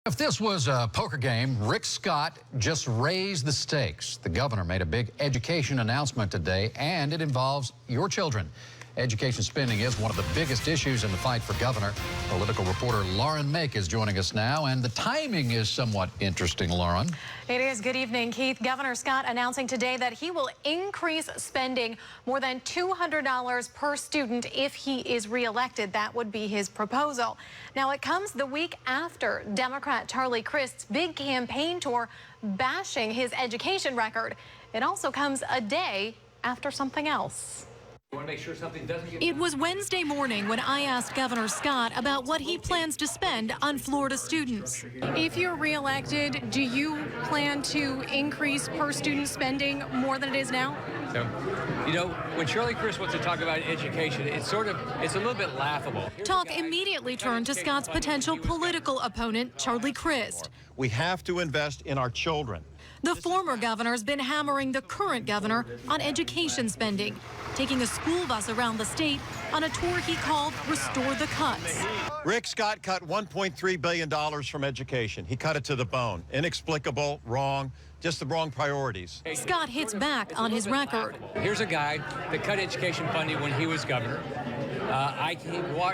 If this was a poker game, Rick Scott just raised the stakes. The governor made a big education announcement today, and it involves your children. Education spending is one of the biggest issues in the fight for governor. Political reporter Lauren Make is joining us now, and the timing is somewhat interesting, Lauren. It is. Good evening, Keith. Governor Scott announcing today that he will increase spending more than $200 per student if he is reelected. That would be his proposal. Now, it comes the week after Democrat Charlie Crist's big campaign tour bashing his education record. It also comes a day after something else. It was Wednesday morning when I asked Governor Scott about what he plans to spend on Florida students. If you're reelected, do you plan to increase per student spending more than it is now? So, you know, when Charlie Crist wants to talk about education, it's a little bit laughable. Talk immediately turned to Scott's potential political opponent, Charlie Crist. We have to invest in our children. The former governor's been hammering the current governor on education spending, taking a school bus around the state on a tour he called Restore the Cuts. Rick Scott cut $1.3 billion from education. He cut it to the bone. Inexplicable, wrong, just the wrong priorities. Scott hits back on his record. Here's a guy that cut education funding when he was governor.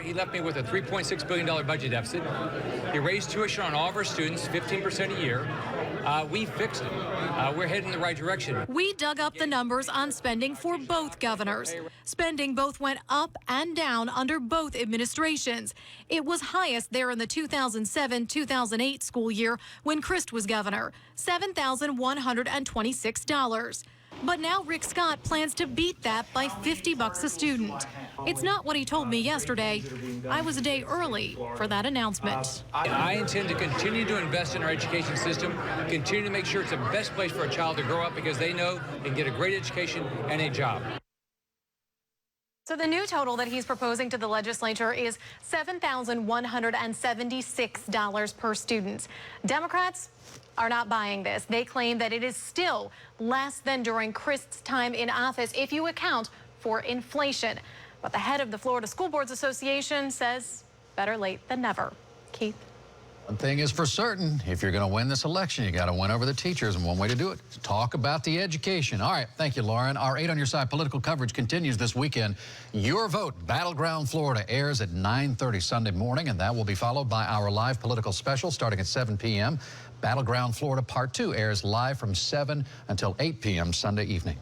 He left me with a $3.6 billion budget deficit. He raised tuition on all of our students, 15% a year. We fixed it. We're heading in the right direction. We dug up the numbers on spending for both governors. Spending both went up and down under both administrations. It was highest there in the 2007-2008 school year when Crist was governor, $7,126. But now Rick Scott plans to beat that by $50 a student. It's not what he told me yesterday. I was a day early for that announcement. I intend to continue to invest in our education system, continue to make sure it's the best place for a child to grow up because they know they can get a great education and a job. So the new total that he's proposing to the legislature is $7,176 per student. Democrats are not buying this. They claim that it is still less than during Crist's time in office if you account for inflation. But the head of the Florida School Boards Association says better late than never. Keith? One thing is for certain, if you're going to win this election, you got to win over the teachers, and one way to do it is talk about the education. All right, thank you, Lauren. Our 8 on Your Side political coverage continues this weekend. Your Vote, Battleground Florida, airs at 9:30 Sunday morning, and that will be followed by our live political special starting at 7 p.m. Battleground Florida Part 2 airs live from 7 until 8 p.m. Sunday evening.